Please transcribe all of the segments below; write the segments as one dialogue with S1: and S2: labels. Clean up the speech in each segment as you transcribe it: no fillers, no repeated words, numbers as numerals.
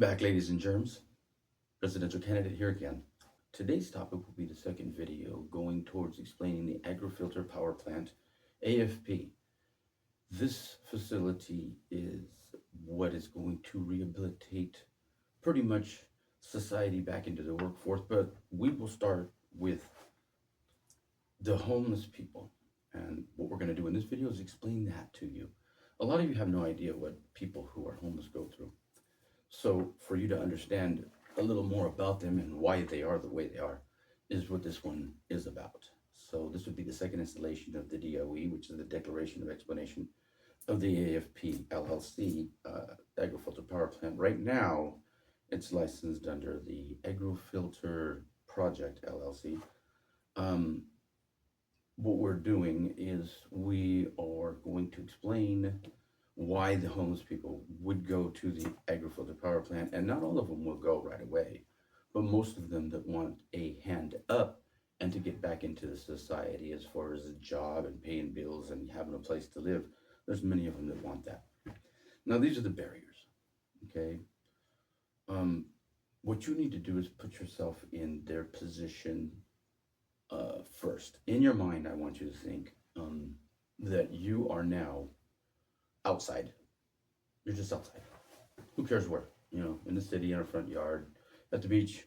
S1: back, ladies and germs. Presidential candidate here again. Today's topic will be the second video going towards explaining the Agro Filter Power Plant, AFP. This facility is what is going to rehabilitate pretty much society back into the workforce, but we will start with the homeless people. And what we're going to do in this video is explain that to you. A lot of you have no idea what people who are homeless go through. So for you to understand a little more about them and why they are the way they are is what this one is about. So this would be the second installation of the DOE, which is the Declaration of Explanation of the AFP LLC, Agro Filter Power Plant. Right now, it's licensed under the Agro Filter Project LLC. What we're doing is we are going to explain why the homeless people would go to the Agro Filter Power Plant, and not all of them will go right away, but most of them that want a hand up and to get back into the society as far as a job and paying bills and having a place to live. There's many of them that want that. Now, these are the barriers, okay? What you need to do is put yourself in their position first. In your mind, I want you to think that you are now outside. You're just outside. Who cares where? You know, in the city, in our front yard, at the beach.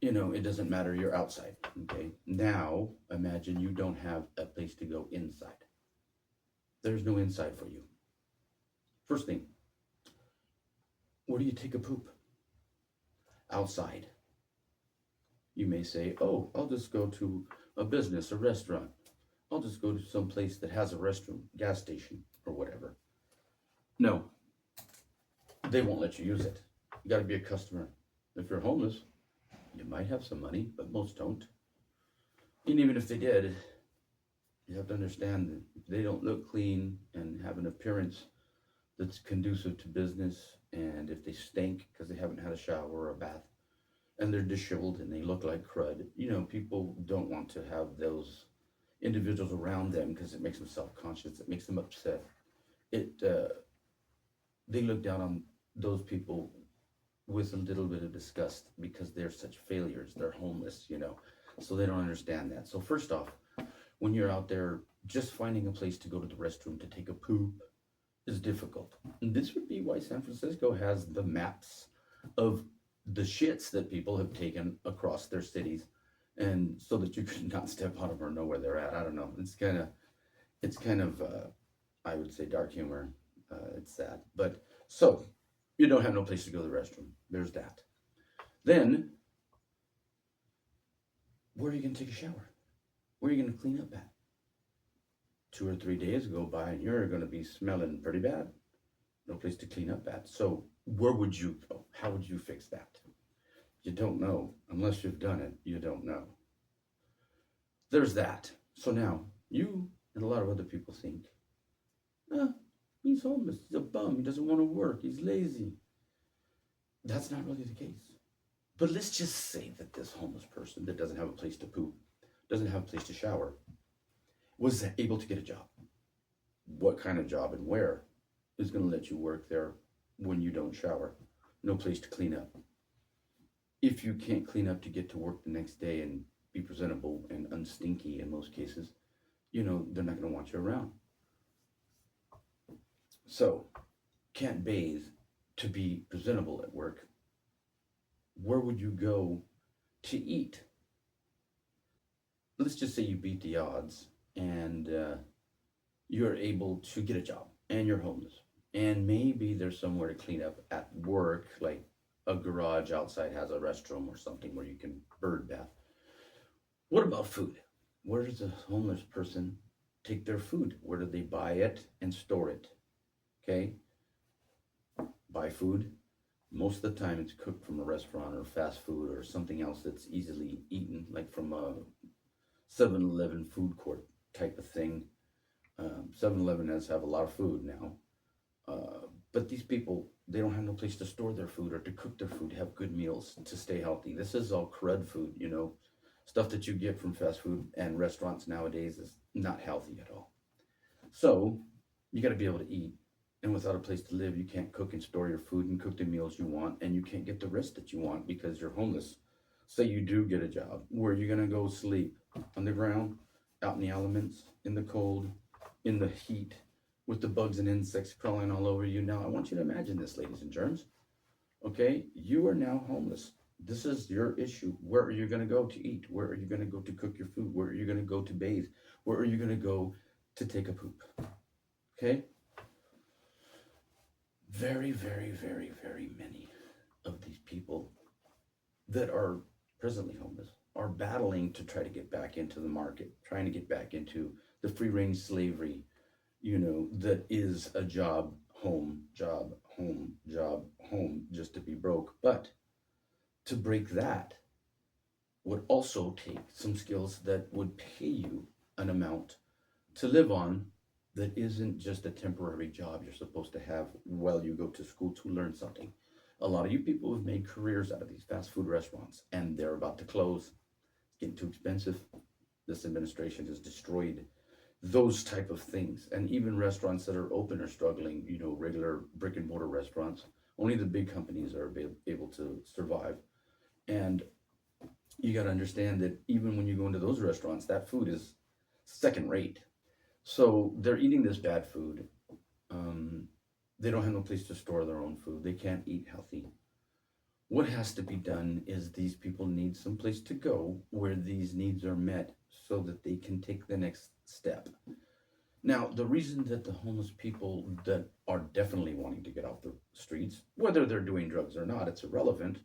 S1: You know, it doesn't matter. You're outside. Okay. Now, imagine you don't have a place to go inside. There's no inside for you. First thing, where do you take a poop? Outside. You may say, oh, I'll just go to a business, a restaurant. I'll just go to some place that has a restroom, gas station, or whatever. No, they won't let you use it. You got to be a customer. If you're homeless, you might have some money, but most don't. And even if they did, you have to understand that if they don't look clean and have an appearance that's conducive to business, and if they stink because they haven't had a shower or a bath, and they're disheveled and they look like crud, you know, people don't want to have those individuals around them because it makes them self-conscious, it makes them upset. They look down on those people with a little bit of disgust because they're such failures. They're homeless, you know, so they don't understand that. So first off, when you're out there, just finding a place to go to the restroom to take a poop is difficult. And this would be why San Francisco has the maps of the shits that people have taken across their cities, and so that you could not step on them or know where they're at. I don't know. It's kind of I would say dark humor. It's sad. But so you don't have no place to go to the restroom. There's that. Then where are you going to take a shower? Where are you going to clean up at? 2 or 3 days go by and you're going to be smelling pretty bad. No place to clean up at. So where would you go? How would you fix that? You don't know. Unless you've done it, you don't know. There's that. So now, you and a lot of other people think, he's homeless, he's a bum, he doesn't want to work, he's lazy. That's not really the case. But let's just say that this homeless person that doesn't have a place to poop, doesn't have a place to shower, was able to get a job. What kind of job and where is going to let you work there when you don't shower? No place to clean up. If you can't clean up to get to work the next day and be presentable and unstinky in most cases, you know, they're not going to want you around. So, can't bathe to be presentable at work. Where would you go to eat? Let's just say you beat the odds and you're able to get a job and you're homeless. And maybe there's somewhere to clean up at work, like a garage outside has a restroom or something where you can bird bath. What about food? Where does a homeless person take their food? Where do they buy it and store it? Okay? Buy food. Most of the time it's cooked from a restaurant or fast food or something else that's easily eaten, like from a 7-Eleven food court type of thing. 7-Eleven has have a lot of food now. But these people, they don't have no place to store their food or to cook their food, have good meals to stay healthy. This is all crud food, you know. Stuff that you get from fast food and restaurants nowadays is not healthy at all. So you got to be able to eat. And without a place to live, you can't cook and store your food and cook the meals you want, and you can't get the rest that you want because you're homeless. Say you do get a job, where are you gonna go sleep? On the ground, out in the elements, in the cold, in the heat, with the bugs and insects crawling all over you. Now, I want you to imagine this, ladies and germs. Okay, you are now homeless. This is your issue. Where are you going to go to eat? Where are you going to go to cook your food? Where are you going to go to bathe? Where are you going to go to take a poop? Okay, very, very, very, very many of these people that are presently homeless are battling to try to get back into the market, trying to get back into the free range slavery, that is a job, home, job, home, job, home, just to be broke. But to break that would also take some skills that would pay you an amount to live on, that isn't just a temporary job you're supposed to have while you go to school to learn something. A lot of you people have made careers out of these fast food restaurants, and they're about to close. It's getting too expensive. This administration has destroyed those type of things. And even restaurants that are open are struggling, regular brick and mortar restaurants. Only the big companies are able to survive. And you got to understand that even when you go into those restaurants, that food is second rate. So they're eating this bad food. They don't have no place to store their own food. They can't eat healthy. What has to be done is these people need some place to go where these needs are met so that they can take the next step. Now, the reason that the homeless people that are definitely wanting to get off the streets, whether they're doing drugs or not, it's irrelevant.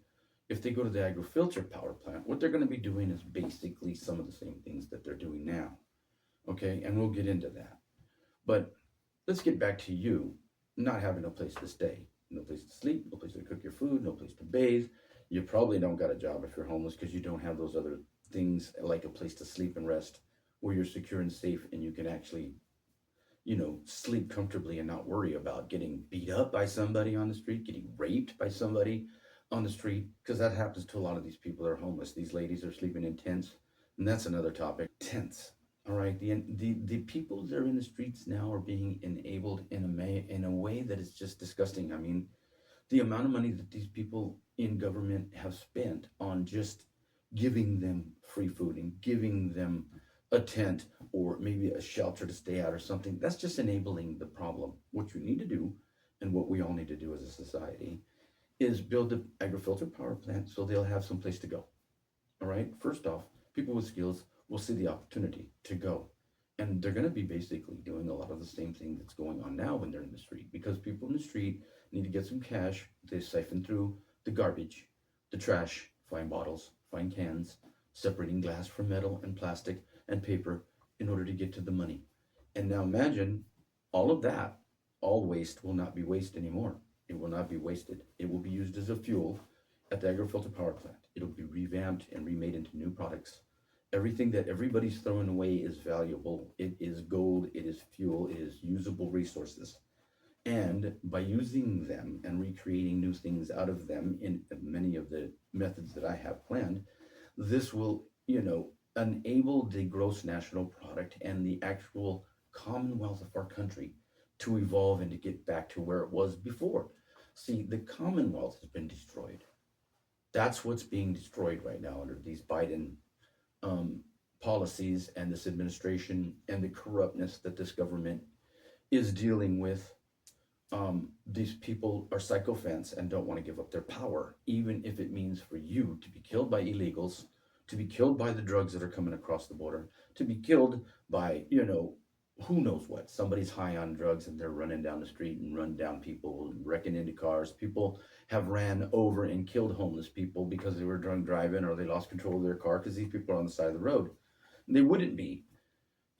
S1: If they go to the Agro Filter Power plant, what they're going to be doing is basically some of the same things that they're doing now. Okay, and we'll get into that. But let's get back to you not having a place to stay, no place to sleep, no place to cook your food, no place to bathe. You probably don't got a job if you're homeless because you don't have those other things like a place to sleep and rest where you're secure and safe and you can actually, sleep comfortably and not worry about getting beat up by somebody on the street, getting raped by somebody on the street, because that happens to a lot of these people that are homeless. These ladies are sleeping in tents, and that's another topic. Tents. All right, the people that are in the streets now are being enabled in a way that is just disgusting. I mean, the amount of money that these people in government have spent on just giving them free food and giving them a tent or maybe a shelter to stay at or something, that's just enabling the problem. What you need to do, and what we all need to do as a society, is build the agri-filter power plant so they'll have some place to go. All right, first off, people with skills will see the opportunity to go. And they're going to be basically doing a lot of the same thing that's going on now when they're in the street, because people in the street need to get some cash. They siphon through the garbage, the trash, find bottles, find cans, separating glass from metal and plastic and paper in order to get to the money. And now imagine all of that, all waste will not be waste anymore. It will not be wasted. It will be used as a fuel at the agri-filter power plant. It'll be revamped and remade into new products. Everything that everybody's throwing away is valuable. It is gold, it is fuel, it is usable resources. And by using them and recreating new things out of them in many of the methods that I have planned, this will, enable the gross national product and the actual commonwealth of our country to evolve and to get back to where it was before. See, the commonwealth has been destroyed. That's what's being destroyed right now under these Biden policies and this administration and the corruptness that this government is dealing with. These people are sycophants and don't want to give up their power, even if it means for you to be killed by illegals, to be killed by the drugs that are coming across the border, to be killed by, who knows what. Somebody's high on drugs and they're running down the street and run down people and wrecking into cars. People have ran over and killed homeless people because they were drunk driving or they lost control of their car because these people are on the side of the road. They wouldn't be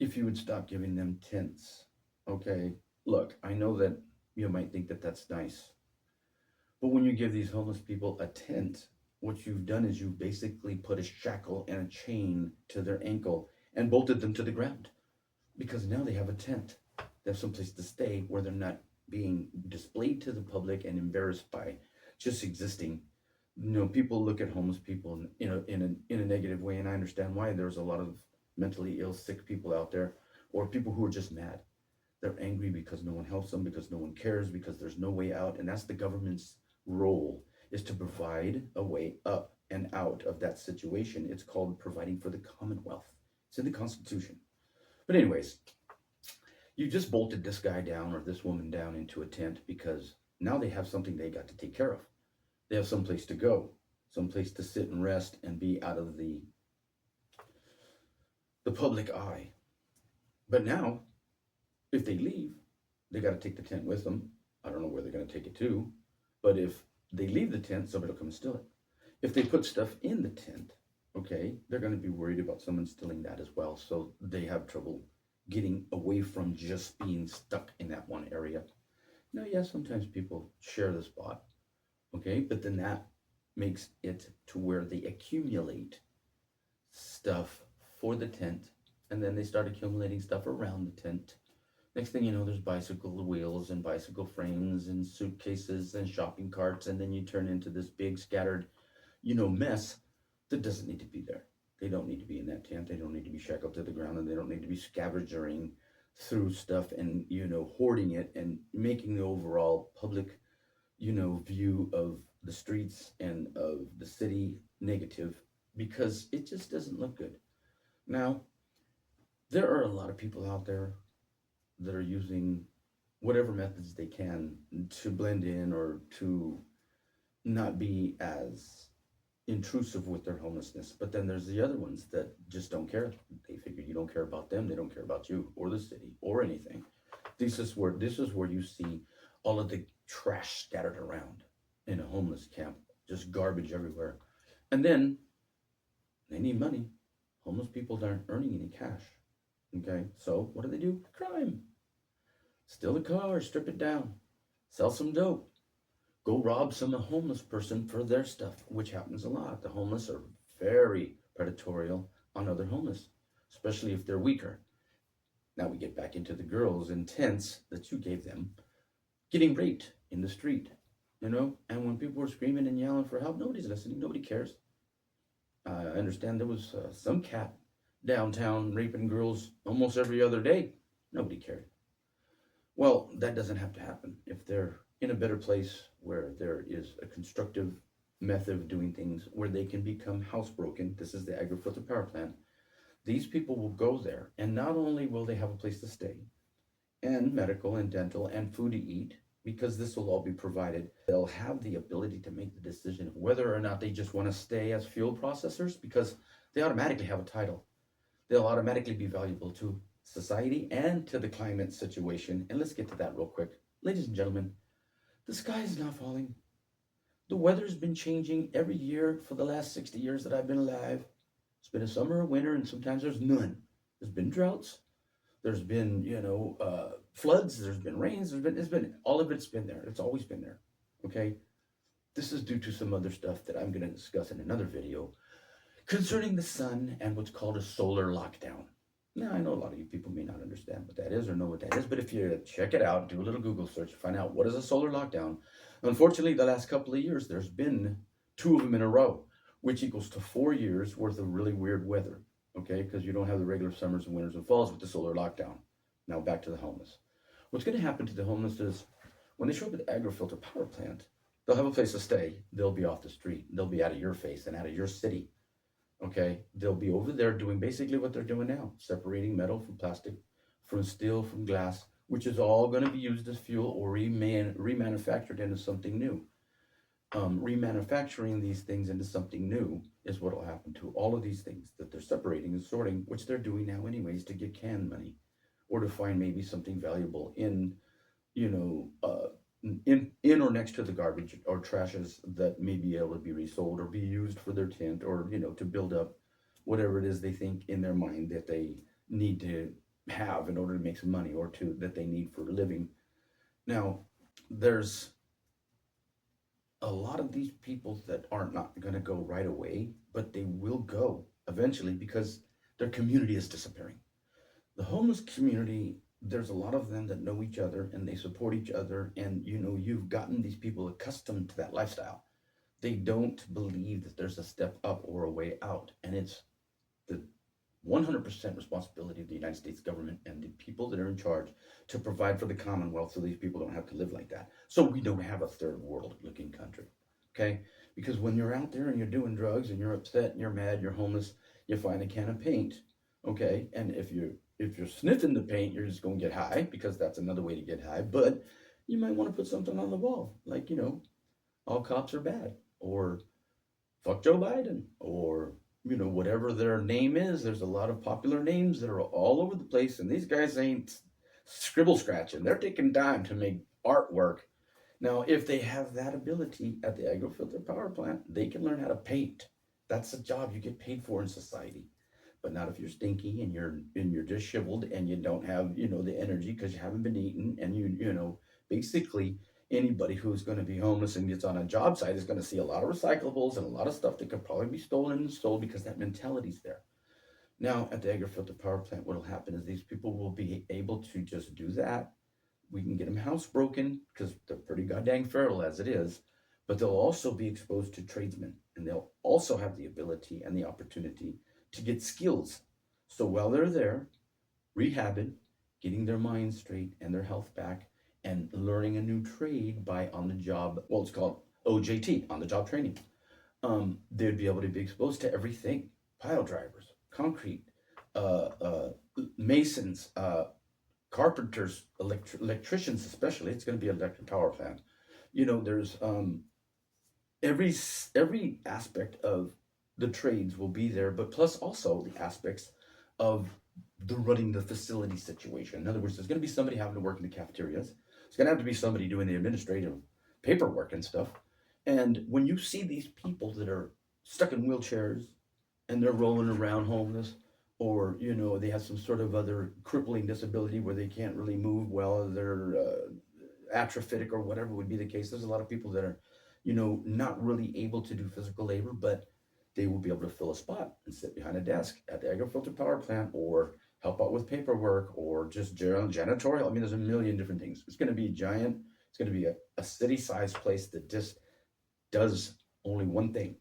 S1: if you would stop giving them tents. Okay, look, I know that you might think that that's nice, but when you give these homeless people a tent, what you've done is you've basically put a shackle and a chain to their ankle and bolted them to the ground, because now they have a tent. They have someplace to stay where they're not being displayed to the public and embarrassed by just existing. People look at homeless people in a negative way, and I understand why. There's a lot of mentally ill, sick people out there, or people who are just mad They're angry because no one helps them, because no one cares, because there's no way out. And that's the government's role, is to provide a way up and out of that situation. It's called providing for the Commonwealth. It's in the Constitution. But anyways, you just bolted this guy down or this woman down into a tent because now they have something they got to take care of. They have some place to go, some place to sit and rest and be out of the public eye. But now, if they leave, they got to take the tent with them. I don't know where they're going to take it to, but if they leave the tent, somebody will come and steal it. If they put stuff in the tent, okay, they're going to be worried about someone stealing that as well. So they have trouble getting away from just being stuck in that one area. Now, yes, sometimes people share the spot, okay, but then that makes it to where they accumulate stuff for the tent, and then they start accumulating stuff around the tent. Next thing you know, there's bicycle wheels and bicycle frames and suitcases and shopping carts, and then you turn into this big scattered, mess that doesn't need to be there. They don't need to be in that tent. They don't need to be shackled to the ground, and they don't need to be scavenging through stuff and, hoarding it and making the overall public, view of the streets and of the city negative, because it just doesn't look good. Now, there are a lot of people out there that are using whatever methods they can to blend in or to not be as intrusive with their homelessness. But then there's the other ones that just don't care. They figure you don't care about them, they don't care about you or the city or anything. This is where you see all of the trash scattered around in a homeless camp, just garbage everywhere. And then they need money. Homeless people aren't earning any cash. Okay, so what do? Crime. Steal a car, strip it down, sell some dope, go rob some homeless person for their stuff, which happens a lot. The homeless are very predatory on other homeless, especially if they're weaker. Now we get back into the girls in tents that you gave them, getting raped in the street, and when people were screaming and yelling for help, nobody's listening, nobody cares. I understand there was some cat downtown raping girls almost every other day. Nobody cared. Well, that doesn't have to happen. If they're in a better place where there is a constructive method of doing things, where they can become housebroken, this is the Agro Filter Power plant, these people will go there, and not only will they have a place to stay, and medical and dental and food to eat, because this will all be provided, they'll have the ability to make the decision of whether or not they just want to stay as fuel processors, because they automatically have a title. They'll automatically be valuable to society and to the climate situation. And let's get to that real quick. Ladies and gentlemen, the sky is not falling. The weather's been changing every year for the last 60 years that I've been alive. It's been a summer, a winter, and sometimes there's none. There's been droughts. There's been, floods. There's been rains. All of it's been there. It's always been there. Okay. This is due to some other stuff that I'm going to discuss in another video concerning the sun and what's called a solar lockdown. Now, I know a lot of you people may not understand what that is or know what that is, but if you check it out, do a little Google search, find out what is a solar lockdown. Unfortunately, the last couple of years, there's been 2 of them in a row, which equals to 4 years worth of really weird weather, okay? Because you don't have the regular summers and winters and falls with the solar lockdown. Now, back to the homeless. What's going to happen to the homeless is when they show up at the Agro Filter Power plant, they'll have a place to stay. They'll be off the street. They'll be out of your face and out of your city. Okay, they'll be over there doing basically what they're doing now, separating metal from plastic, from steel, from glass, which is all going to be used as fuel or remanufactured into something new. Remanufacturing these things into something new is what will happen to all of these things that they're separating and sorting, which they're doing now anyways to get canned money or to find maybe something valuable in or next to the garbage or trashes that may be able to be resold or be used for their tent or, to build up whatever it is they think in their mind that they need to have in order to make some money or that they need for a living. Now, there's a lot of these people that are not going to go right away, but they will go eventually because their community is disappearing. The homeless community, there's a lot of them that know each other and they support each other, and you've gotten these people accustomed to that lifestyle. They don't believe that there's a step up or a way out, and it's the 100% responsibility of the United States government and the people that are in charge to provide for the Commonwealth so these people don't have to live like that. So we don't have a third world looking country. Okay? Because when you're out there and you're doing drugs and you're upset and you're mad, you're homeless, you find a can of paint. Okay? And if you're sniffing the paint, you're just gonna get high, because that's another way to get high. But you might want to put something on the wall, like, all cops are bad, or fuck Joe Biden, or whatever their name is. There's a lot of popular names that are all over the place, and these guys ain't scribble scratching. They're taking time to make artwork. Now, if they have that ability at the Agro Filter Power Plant, they can learn how to paint. That's a job you get paid for in society. But not if you're stinky and you're disheveled and you don't have the energy because you haven't been eating, and basically anybody who's going to be homeless and gets on a job site is going to see a lot of recyclables and a lot of stuff that could probably be stolen and sold, because that mentality's there. Now, at the Agro Filter Power Plant, what will happen is these people will be able to just do that. We can get them housebroken because they're pretty goddamn feral as it is, but they'll also be exposed to tradesmen, and they'll also have the ability and the opportunity to get skills. So while they're there, rehabbing, getting their mind straight and their health back, and learning a new trade by on-the-job, well, it's called OJT, on-the-job training. They'd be able to be exposed to everything: pile drivers, concrete, masons, carpenters, electricians, especially. It's going to be an electric power plant. There's every aspect of the trades will be there, but plus also the aspects of the running the facility situation. In other words, there's going to be somebody having to work in the cafeterias. It's going to have to be somebody doing the administrative paperwork and stuff. And when you see these people that are stuck in wheelchairs and they're rolling around homeless, or they have some sort of other crippling disability where they can't really move well, they're atrophic or whatever would be the case. There's a lot of people that are not really able to do physical labor, but they will be able to fill a spot and sit behind a desk at the Agro Filter Power Plant, or help out with paperwork, or just janitorial. I mean, there's a million different things. It's going to be giant. It's going to be a city-sized place that just does only one thing: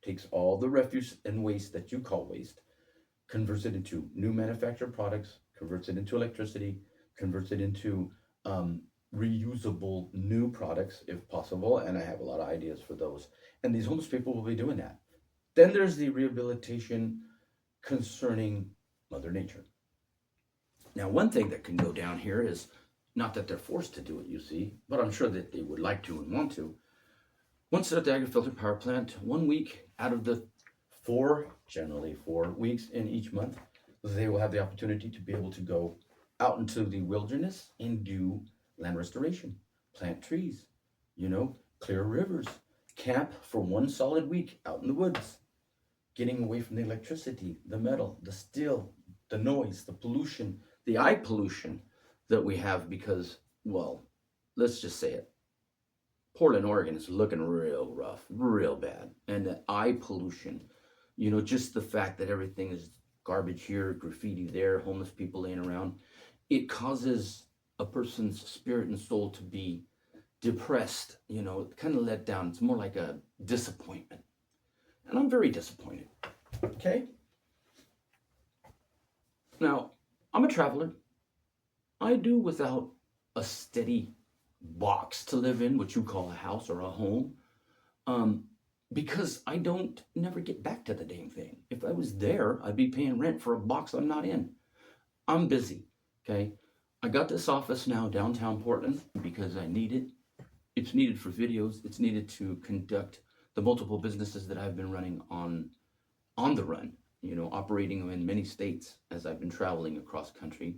S1: takes all the refuse and waste that you call waste, converts it into new manufactured products, converts it into electricity, converts it into reusable new products if possible. And I have a lot of ideas for those. And these homeless people will be doing that. Then there's the rehabilitation concerning Mother Nature. Now, one thing that can go down here is, not that they're forced to do it, you see, but I'm sure that they would like to and want to. Once they're at the Agro Filter Power Plant, 1 week out of the generally 4 weeks in each month, they will have the opportunity to be able to go out into the wilderness and do land restoration, plant trees, clear rivers, camp for 1 solid week out in the woods, getting away from the electricity, the metal, the steel, the noise, the pollution, the eye pollution that we have, because, well, let's just say it. Portland, Oregon is looking real rough, real bad. And the eye pollution, just the fact that everything is garbage here, graffiti there, homeless people laying around, it causes a person's spirit and soul to be depressed, kind of let down. It's more like a disappointment. And I'm very disappointed. Okay? Now, I'm a traveler. I do without a steady box to live in, what you call a house or a home, because I don't never get back to the damn thing. If I was there, I'd be paying rent for a box I'm not in. I'm busy, okay? I got this office now downtown Portland because I need it. It's needed for videos. It's needed to conduct the multiple businesses that I've been running on the run, operating in many states as I've been traveling across country,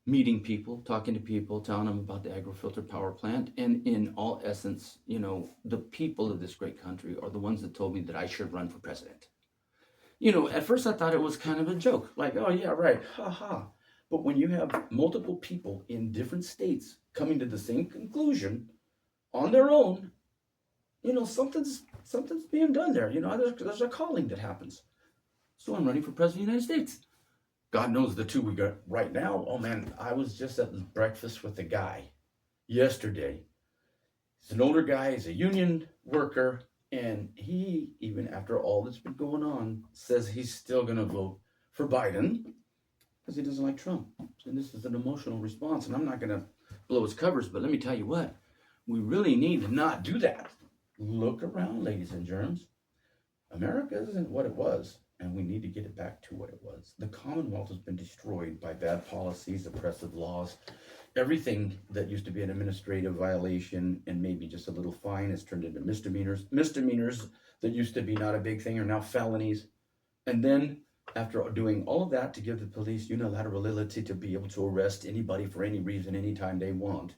S1: meeting people, talking to people, telling them about the Agro Filter Power Plant. And in all essence, the people of this great country are the ones that told me that I should run for president. At first I thought it was kind of a joke, like, oh yeah, right, haha. But when you have multiple people in different states coming to the same conclusion on their own, something's being done there. There's a calling that happens. So I'm running for president of the United States. God knows the two we got right now. Oh man, I was just at breakfast with a guy yesterday. He's an older guy, he's a union worker, and he, even after all that's been going on, says he's still gonna vote for Biden because he doesn't like Trump. And this is an emotional response, and I'm not going to blow his covers, but let me tell you what, we really need to not do that. Look around, ladies and germs. America isn't what it was, and we need to get it back to what it was. The Commonwealth has been destroyed by bad policies, oppressive laws. Everything that used to be an administrative violation and maybe just a little fine has turned into misdemeanors. Misdemeanors that used to be not a big thing are now felonies. And then after doing all of that to give the police unilateral ability to be able to arrest anybody for any reason, anytime they want,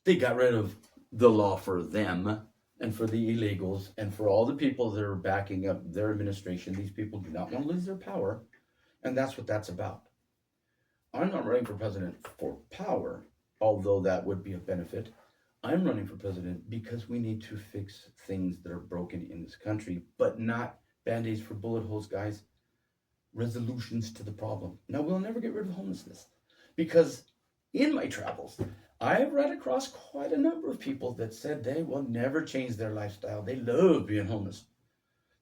S1: they got rid of the law for them and for the illegals and for all the people that are backing up their administration. These people do not want to lose their power, and that's what that's about. I'm not running for president for power, although that would be a benefit. I'm running for president because we need to fix things that are broken in this country, but not band-aids for bullet holes, guys. Resolutions to the problem. Now, we'll never get rid of homelessness because in my travels, I've run across quite a number of people that said they will never change their lifestyle. They love being homeless.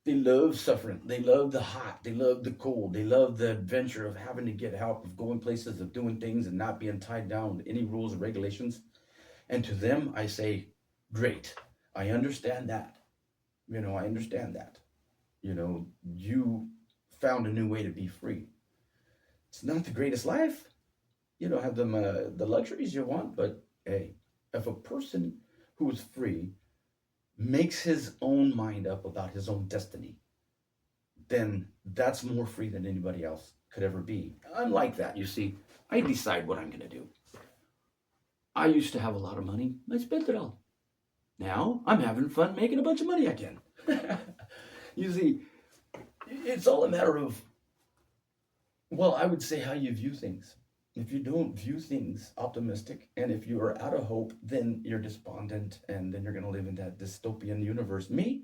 S1: They love suffering. They love the hot. They love the cold. They love the adventure of having to get help, of going places, of doing things and not being tied down with any rules or regulations. And to them, I say, great. I understand that. I understand that. You found a new way to be free. It's not the greatest life. You don't have the luxuries you want, but hey, if a person who is free makes his own mind up about his own destiny, then that's more free than anybody else could ever be. I'm like that, you see. I decide what I'm going to do. I used to have a lot of money. I spent it all. Now I'm having fun making a bunch of money again. You see, it's all a matter of, well, I would say how you view things. If you don't view things optimistic, and if you are out of hope, then you're despondent, and then you're going to live in that dystopian universe. Me,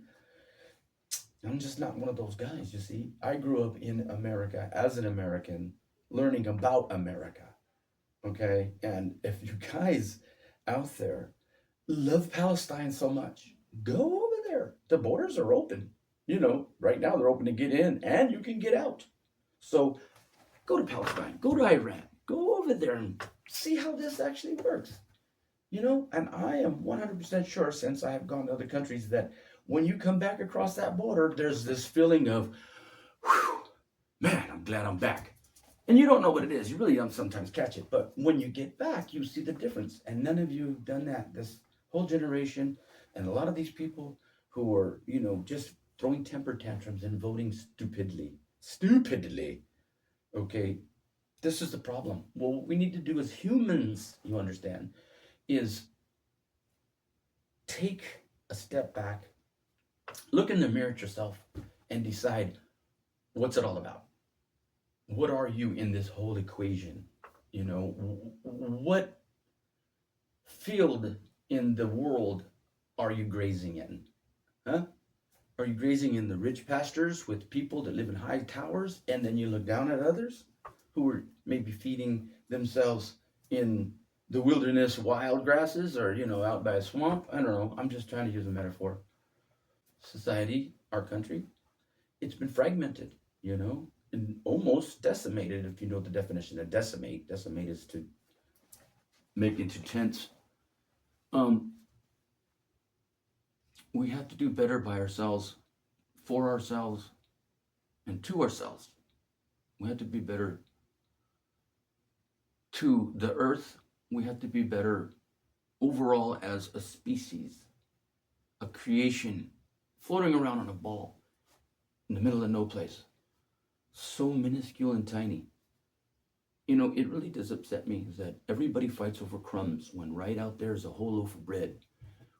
S1: I'm just not one of those guys, you see. I grew up in America as an American, learning about America, okay? And if you guys out there love Palestine so much, go over there. The borders are open. Right now they're open to get in, and you can get out. So go to Palestine, go to Iran. Go over there and see how this actually works. And I am 100% sure, since I have gone to other countries, that when you come back across that border, there's this feeling of, whew, man, I'm glad I'm back. And you don't know what it is. You really don't sometimes catch it. But when you get back, you see the difference. And none of you have done that. This whole generation, and a lot of these people who are, just throwing temper tantrums and voting stupidly, okay? This is the problem. What we need to do as humans, you understand, is take a step back, look in the mirror at yourself, and decide, what's it all about? What are you in this whole equation? What field in the world are you grazing in? Are you grazing in the rich pastures with people that live in high towers, and then you look down at others who are maybe feeding themselves in the wilderness wild grasses, or out by a swamp? I don't know. I'm just trying to use a metaphor. Society, our country, it's been fragmented, and almost decimated. If you know the definition of decimate is to make into tents. We have to do better by ourselves, for ourselves, and to ourselves. We have to be better to the earth. We have to be better overall as a species, a creation floating around on a ball in the middle of no place, so minuscule and tiny. It really does upset me that everybody fights over crumbs when right out there is a whole loaf of bread.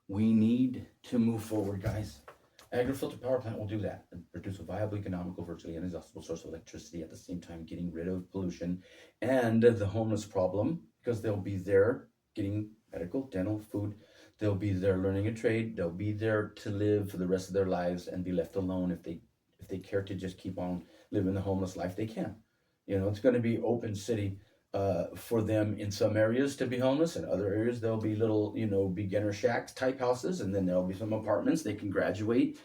S1: We need to move forward, guys. Agro Filter Power Plant will do that and produce a viable, economical, virtually inexhaustible source of electricity, at the same time getting rid of pollution and the homeless problem, because they'll be there getting medical, dental, food. They'll be there learning a trade. They'll be there to live for the rest of their lives and be left alone. If they care to just keep on living the homeless life, they can. It's going to be open city for them in some areas to be homeless. In other areas, there'll be little, beginner shacks type houses, and then there'll be some apartments they can graduate,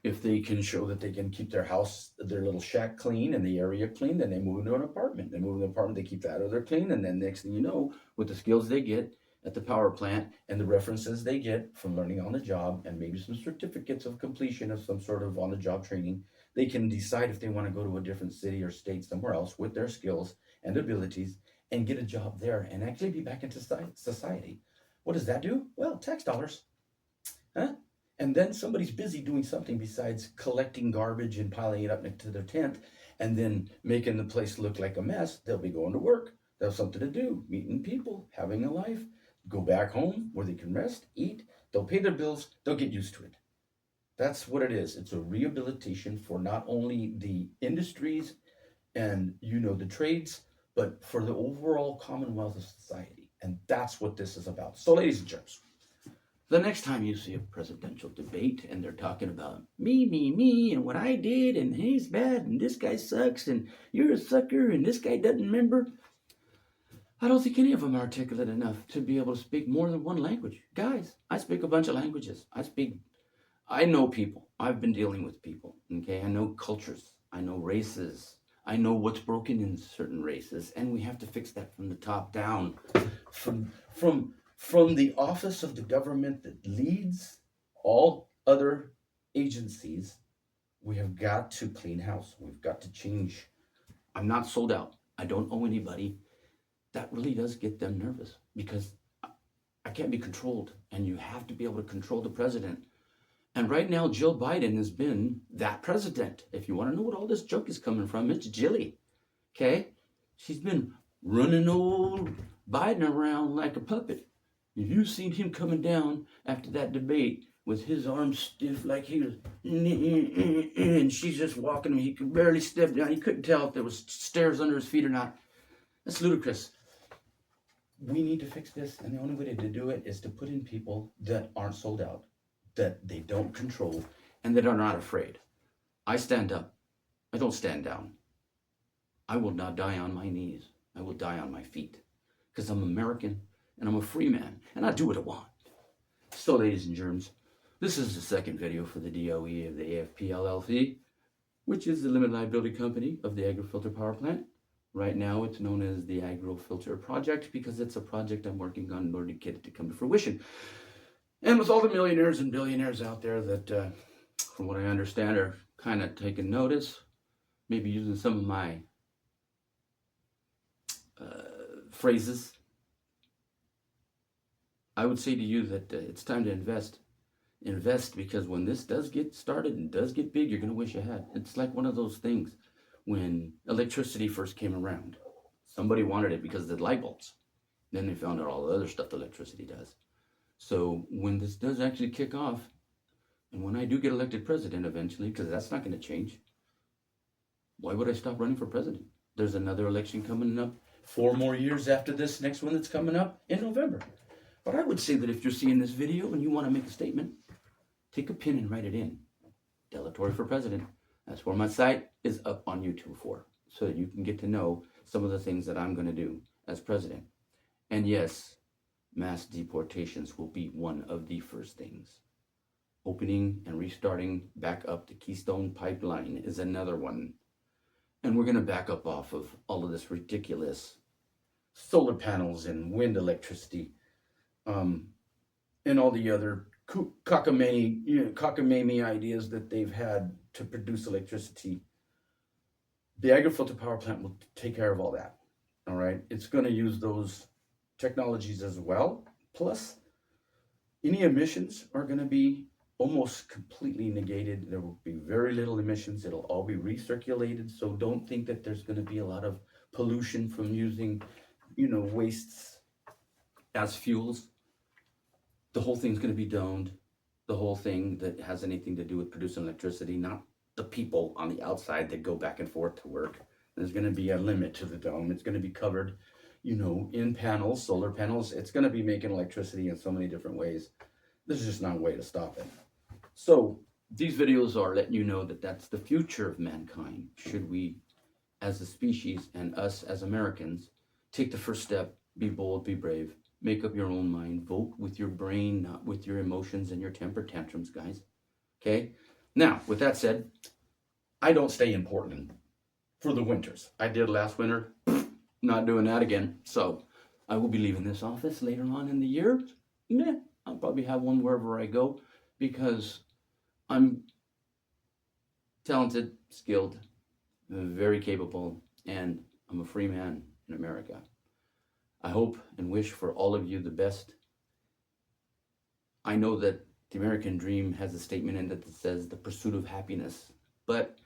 S1: If they can show that they can keep their house, their little shack clean and the area clean, then they move into an apartment. They move into an apartment, they keep that other clean, and then next thing you know, with the skills they get at the power plant and the references they get from learning on the job and maybe some certificates of completion of some sort of on the job training, they can decide if they want to go to a different city or state somewhere else with their skills and abilities and get a job there and actually be back into society. What does that do? Well, tax dollars. Huh? And then somebody's busy doing something besides collecting garbage and piling it up next to their tent and then making the place look like a mess. They'll be going to work. They'll have something to do, meeting people, having a life, go back home where they can rest, eat. They'll pay their bills. They'll get used to it. That's what it is. It's a rehabilitation for not only the industries and, the trades, but for the overall commonwealth of society. And that's what this is about. So, ladies and gents, the next time you see a presidential debate and they're talking about me, and what I did, and he's bad, and this guy sucks, and you're a sucker, and this guy doesn't remember, I don't think any of them are articulate enough to be able to speak more than one language. Guys, I speak a bunch of languages. I know people. I've been dealing with people, okay? I know cultures. I know races. I know what's broken in certain races, and we have to fix that from the top down. From the office of the government that leads all other agencies, we have got to clean house. We've got to change. I'm not sold out. I don't owe anybody. That really does get them nervous because I can't be controlled, and you have to be able to control the president. And right now, Jill Biden has been that president. If you want to know what all this junk is coming from, it's Jilly. Okay? She's been running old Biden around like a puppet. If you've seen him coming down after that debate with his arms stiff like he was, and she's just walking him, he could barely step down. He couldn't tell if there was stairs under his feet or not. That's ludicrous. We need to fix this, and the only way to do it is to put in people that aren't sold out, that they don't control, and that are not afraid. I stand up. I don't stand down. I will not die on my knees. I will die on my feet because I'm American and I'm a free man and I do what I want. So, ladies and germs, this is the second video for the DOE of the AFP LLC, which is the limited liability company of the Agro Filter Power Plant. Right now, it's known as the Agro Filter Project because it's a project I'm working on in order to get it to come to fruition. And with all the millionaires and billionaires out there that, from what I understand, are kind of taking notice, maybe using some of my phrases, I would say to you that it's time to invest. Invest, because when this does get started and does get big, you're going to wish you had. It's like one of those things when electricity first came around. Somebody wanted it because of the light bulbs. Then they found out all the other stuff electricity does. So when this does actually kick off, and when I do get elected president eventually, because that's not going to change, why would I stop running for president? There's another election coming up 4 more years after this next one that's coming up in November. But I would say that if you're seeing this video and you want to make a statement, take a pen and write it in. Delatory for president. That's where my site is up on YouTube for, so that you can get to know some of the things that I'm going to do as president. And yes, mass deportations will be one of the first things. Opening and restarting back up the Keystone Pipeline is another one. And we're going to back up off of all of this ridiculous solar panels and wind electricity, and all the other cockamamie ideas that they've had to produce electricity. The Agro Filter Power Plant will take care of all that. All right, it's going to use those technologies as well. Plus, any emissions are going to be almost completely negated. There will be very little emissions. It'll all be recirculated. So don't think that there's going to be a lot of pollution from using, wastes as fuels. The whole thing's going to be domed. The whole thing that has anything to do with producing electricity, not the people on the outside that go back and forth to work. There's going to be a limit to the dome. It's going to be covered, in panels, solar panels. It's going to be making electricity in so many different ways. There's just not a way to stop it. So these videos are letting you know that that's the future of mankind. Should we, as a species and us as Americans, take the first step, be bold, be brave, make up your own mind, vote with your brain, not with your emotions and your temper tantrums, guys. Okay? Now, with that said, I don't stay in Portland for the winters. I did last winter, not doing that again. So I will be leaving this office later on in the year. Meh, I'll probably have one wherever I go because I'm talented, skilled, very capable, and I'm a free man in America. I hope and wish for all of you the best. I know that the American dream has a statement in it that says the pursuit of happiness, but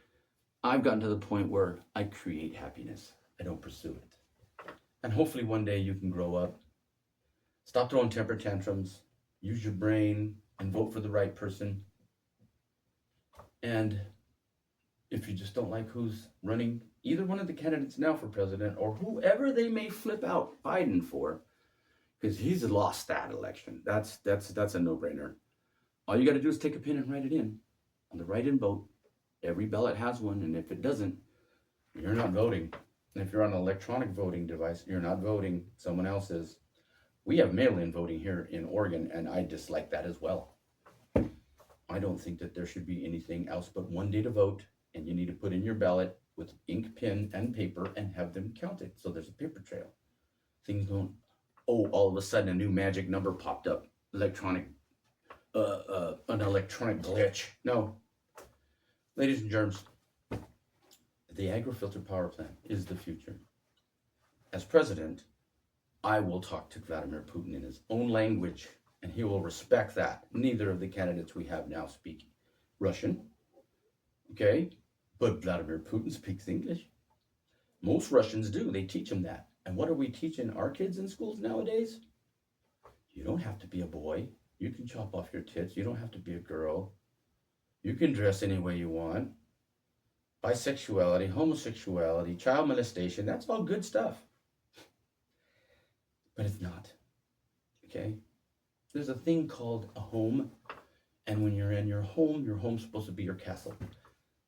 S1: I've gotten to the point where I create happiness. I don't pursue it. And hopefully one day you can grow up, stop throwing temper tantrums, use your brain, and vote for the right person. And if you just don't like who's running either one of the candidates now for president or whoever they may flip out Biden for, because he's lost that election. That's a no-brainer. All you got to do is take a pen and write it in on the write-in vote. Every ballot has one, and if it doesn't, you're not voting. And if you're on an electronic voting device, you're not voting. Someone else is. We have mail-in voting here in Oregon, and I dislike that as well. I don't think that there should be anything else but one day to vote, and you need to put in your ballot with ink, pen, and paper and have them counted. So there's a paper trail. Things don't, all of a sudden a new magic number popped up. An electronic glitch. No. Ladies and germs, the Agro Filter Power Plant is the future. As president, I will talk to Vladimir Putin in his own language, and he will respect that. Neither of the candidates we have now speak Russian, okay? But Vladimir Putin speaks English. Most Russians do. They teach them that. And what are we teaching our kids in schools nowadays? You don't have to be a boy. You can chop off your tits. You don't have to be a girl. You can dress any way you want. Bisexuality, homosexuality, child molestation, that's all good stuff. But it's not, okay? There's a thing called a home, and when you're in your home's supposed to be your castle.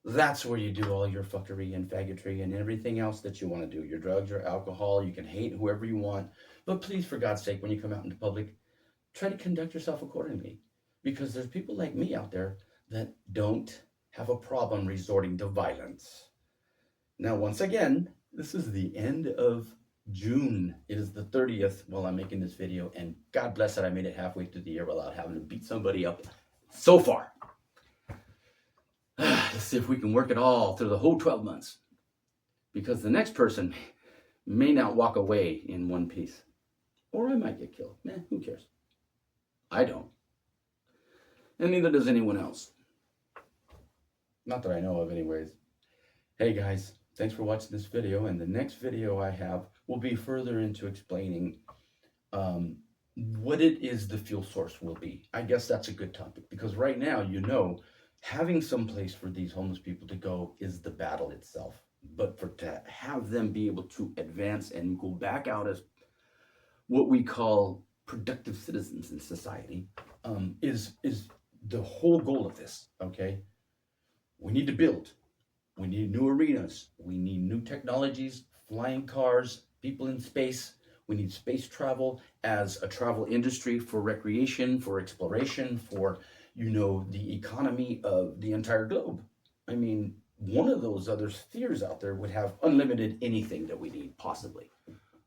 S1: That's where you do all your fuckery and faggotry and everything else that you want to do. Your drugs, your alcohol, you can hate whoever you want. But please, for God's sake, when you come out into public, try to conduct yourself accordingly. Because there's people like me out there that don't have a problem resorting to violence. Now, once again, this is the end of June. It is the 30th while I'm making this video, and God bless that I made it halfway through the year without having to beat somebody up so far. Let's see if we can work it all through the whole 12 months. Because the next person may not walk away in one piece. Or I might get killed. Who cares? I don't. And neither does anyone else. Not that I know of anyways. Hey guys, thanks for watching this video. And the next video I have will be further into explaining what it is the fuel source will be. I guess that's a good topic. Because right now, having some place for these homeless people to go is the battle itself. But to have them be able to advance and go back out as what we call productive citizens in society is the whole goal of this, okay? We need to build. We need new arenas. We need new technologies, flying cars, people in space. We need space travel as a travel industry for recreation, for exploration, for the economy of the entire globe. I mean, one of those other spheres out there would have unlimited anything that we need, possibly.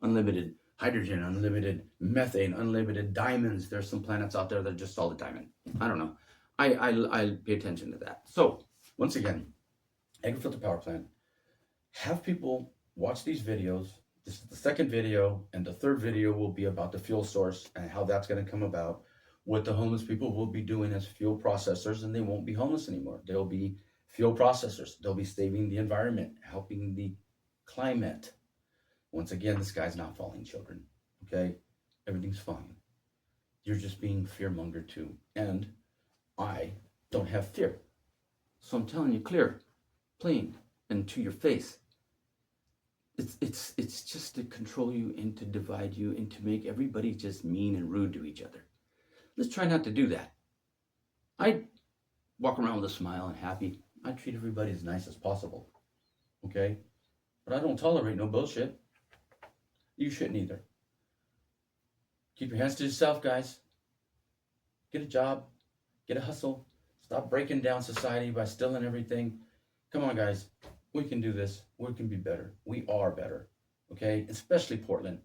S1: Unlimited hydrogen, unlimited methane, unlimited diamonds. There's some planets out there that are just solid diamond. I don't know. I pay attention to that. So, once again, Agro Filter Power Plant. Have people watch these videos. This is the second video, and the third video will be about the fuel source and how that's going to come about. What the homeless people will be doing as fuel processors, and they won't be homeless anymore. They'll be fuel processors. They'll be saving the environment, helping the climate. Once again, the sky's not falling, children, okay? Everything's fine. You're just being fear-mongered too. And I don't have fear. So I'm telling you clear, plain, and to your face. It's just to control you and to divide you and to make everybody just mean and rude to each other. Let's try not to do that. I walk around with a smile and happy. I treat everybody as nice as possible, okay? But I don't tolerate no bullshit. You shouldn't either. Keep your hands to yourself, guys. Get a job. Get a hustle. Stop breaking down society by stealing everything. Come on, guys. We can do this. We can be better. We are better. Okay? Especially Portland.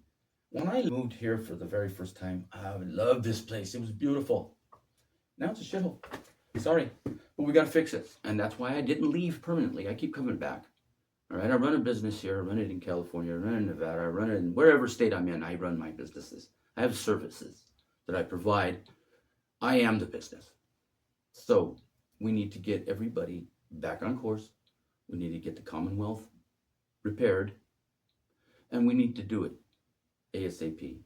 S1: When I moved here for the very first time, I loved this place. It was beautiful. Now it's a shithole. Sorry. But we got to fix it. And that's why I didn't leave permanently. I keep coming back. All right? I run a business here. I run it in California. I run it in Nevada. I run it in wherever state I'm in. I run my businesses. I have services that I provide. I am the business. So we need to get everybody back on course. We need to get the Commonwealth repaired. And we need to do it ASAP.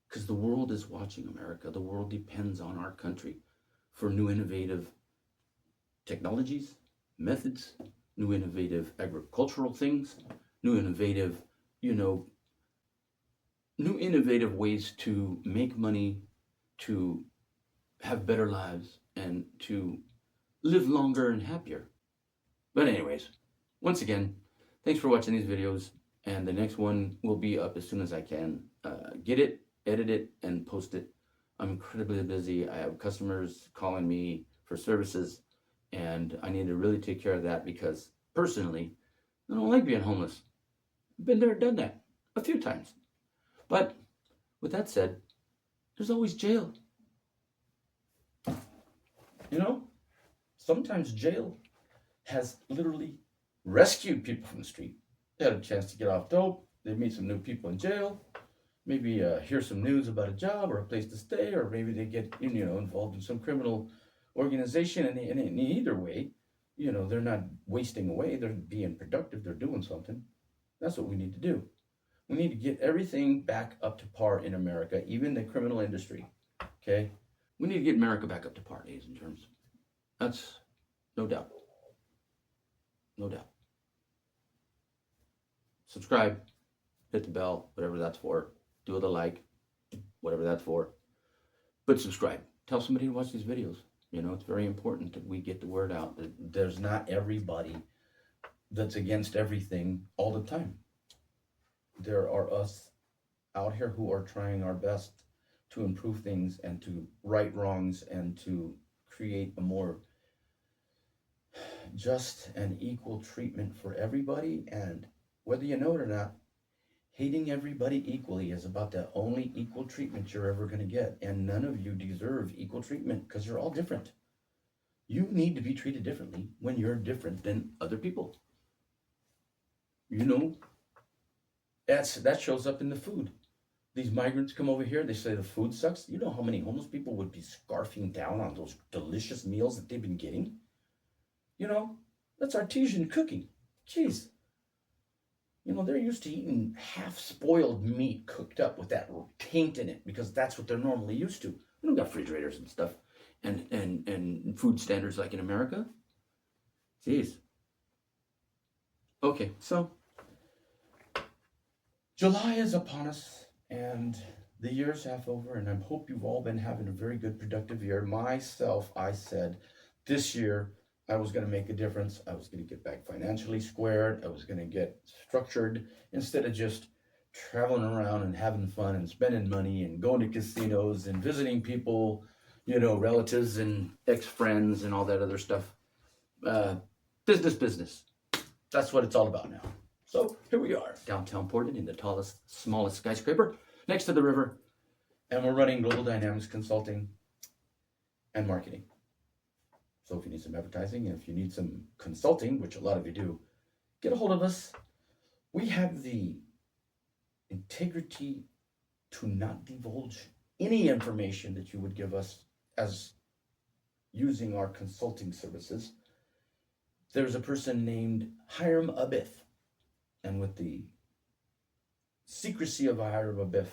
S1: Because the world is watching America. The world depends on our country for new innovative technologies, methods, new innovative agricultural things, new innovative, new innovative ways to make money, to have better lives, and to live longer and happier. But anyways, once again, thanks for watching these videos, and the next one will be up as soon as I can get it, edit it, and post it. I'm incredibly busy. I have customers calling me for services, and I need to really take care of that because personally, I don't like being homeless. I've been there, done that a few times. But with that said, there's always jail. Sometimes jail has literally rescued people from the street. They had a chance to get off dope. They meet some new people in jail. Maybe hear some news about a job or a place to stay, or maybe they get involved in some criminal organization. And in either way, they're not wasting away. They're being productive. They're doing something. That's what we need to do. We need to get everything back up to par in America, even the criminal industry. Okay? We need to get America back up to par, ladies and germs. That's no doubt. No doubt. Subscribe, hit the bell, whatever that's for. Do the like, whatever that's for. But subscribe. Tell somebody to watch these videos. It's very important that we get the word out. That there's not everybody that's against everything all the time. There are us out here who are trying our best to improve things and to right wrongs and to create a more just and equal treatment for everybody. And whether you know it or not, hating everybody equally is about the only equal treatment you're ever going to get. And none of you deserve equal treatment because you're all different. You need to be treated differently when you're different than other people. That shows up in the food. These migrants come over here, they say the food sucks. You know how many homeless people would be scarfing down on those delicious meals that they've been getting? That's artesian cooking. Jeez. They're used to eating half-spoiled meat cooked up with that taint in it because that's what they're normally used to. We don't got refrigerators and stuff and food standards like in America. Jeez. Okay, so July is upon us and the year's half over, and I hope you've all been having a very good, productive year. Myself, I said this year I was going to make a difference. I was going to get back financially squared. I was going to get structured instead of just traveling around and having fun and spending money and going to casinos and visiting people, relatives and ex-friends and all that other stuff. Business. That's what it's all about now. So here we are, downtown Portland in the tallest, smallest skyscraper next to the river. And we're running Global Dynamics Consulting and Marketing. So if you need some advertising, and if you need some consulting, which a lot of you do, get a hold of us. We have the integrity to not divulge any information that you would give us as using our consulting services. There's a person named Hiram Abith, and with the secrecy of Hiram Abith,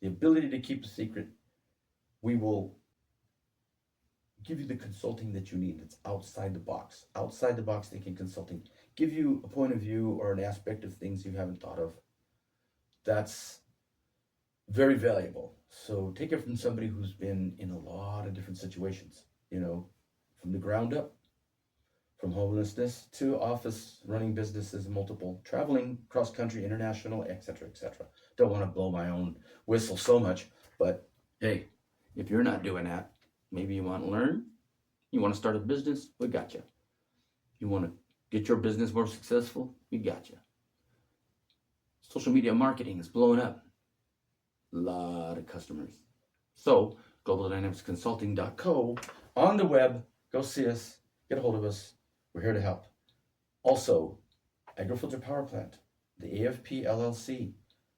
S1: the ability to keep a secret, we will give you the consulting that you need that's outside the box. Outside the box thinking consulting. Give you a point of view or an aspect of things you haven't thought of. That's very valuable. So take it from somebody who's been in a lot of different situations, from the ground up, from homelessness to office, running businesses, multiple, traveling cross country, international, etc., etc. Don't want to blow my own whistle so much, but hey, if you're not doing that, maybe you want to learn, You want to start a business? We got you. You want to get your business more successful? We got you. Social media marketing is blowing up. A lot of customers. So, globaldynamicsconsulting.co on the web. Go see us. Get a hold of us. We're here to help. Also, Agro Filter Power Plant, the AFP LLC,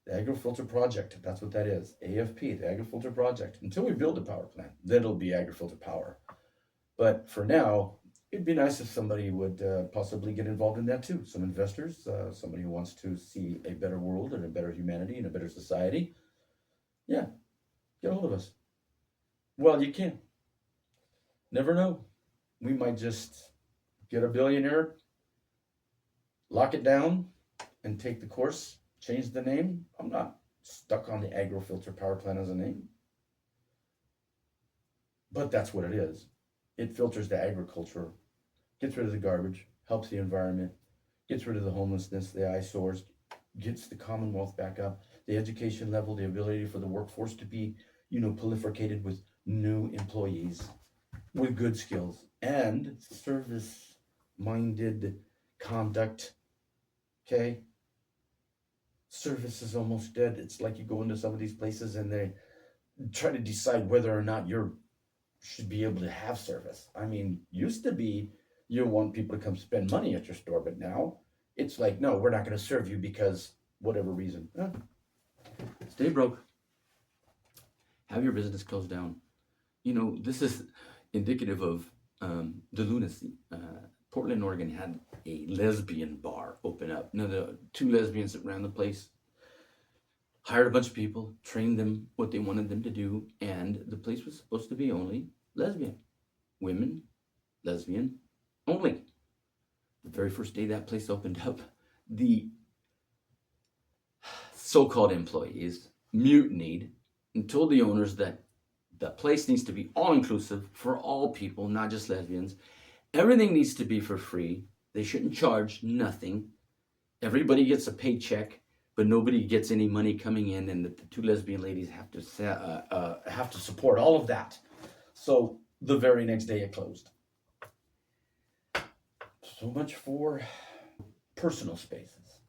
S1: the Agro Filter Project. That's what that is. AFP, the Agro Filter Project. Until we build a power plant, then it'll be Agro Filter Power. But for now, it'd be nice if somebody would possibly get involved in that too. Some investors, somebody who wants to see a better world and a better humanity and a better society. Yeah, get a hold of us. Well, you can. Never know. We might just get a billionaire, lock it down, and take the course, change the name. I'm not stuck on the Agro Filter Power Plant as a name. But that's what it is. It filters the agriculture, gets rid of the garbage, helps the environment, gets rid of the homelessness, the eyesores, gets the Commonwealth back up, the education level, the ability for the workforce to be, proliferated with new employees with good skills and service-minded conduct. Okay? Service is almost dead. It's like you go into some of these places and they try to decide whether or not you should be able to have service. I mean, used to be you want people to come spend money at your store, but now it's like, no, we're not going to serve you because whatever reason. Stay broke. Have your business closed down. This is indicative of the lunacy. Portland, Oregon had a lesbian bar open up. Now, the two lesbians that ran the place hired a bunch of people, trained them what they wanted them to do, and the place was supposed to be only lesbian. Women, lesbian, only. The very first day that place opened up, the so-called employees mutinied and told the owners that the place needs to be all-inclusive for all people, not just lesbians. Everything needs to be for free. They shouldn't charge nothing. Everybody gets a paycheck, but nobody gets any money coming in, and the two lesbian ladies have to support all of that. So the very next day it closed. So much for personal spaces,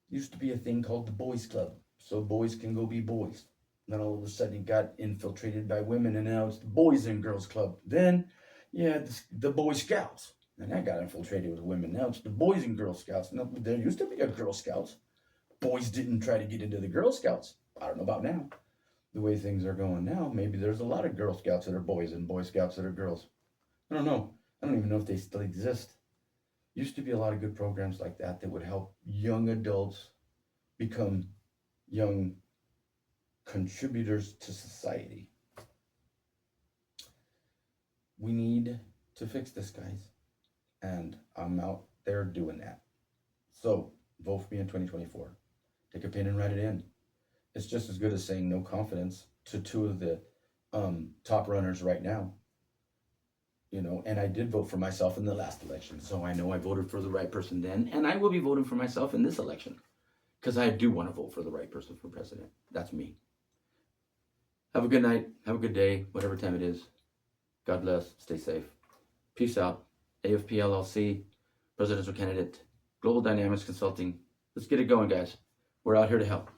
S1: Used to be a thing called the boys club, so boys can go be boys. Then all of a sudden it got infiltrated by women, and now it's the Boys and Girls Club. Then, the Boy Scouts, and that got infiltrated with women. Now it's the Boys and Girl Scouts. Now, there used to be a Girl Scouts. Boys didn't try to get into the Girl Scouts. I don't know about now. The way things are going now, maybe there's a lot of Girl Scouts that are boys and Boy Scouts that are girls. I don't know. I don't even know if they still exist. Used to be a lot of good programs like that would help young adults become young contributors to society. We need to fix this, guys. And I'm out there doing that. So, vote for me in 2024. Take a pen and write it in. It's just as good as saying no confidence to two of the top runners right now. And I did vote for myself in the last election. So I know I voted for the right person then. And I will be voting for myself in this election. Because I do want to vote for the right person for president. That's me. Have a good night. Have a good day. Whatever time it is. God bless. Stay safe. Peace out. AFP LLC, presidential candidate, Global Dynamics Consulting. Let's get it going, guys. We're out here to help.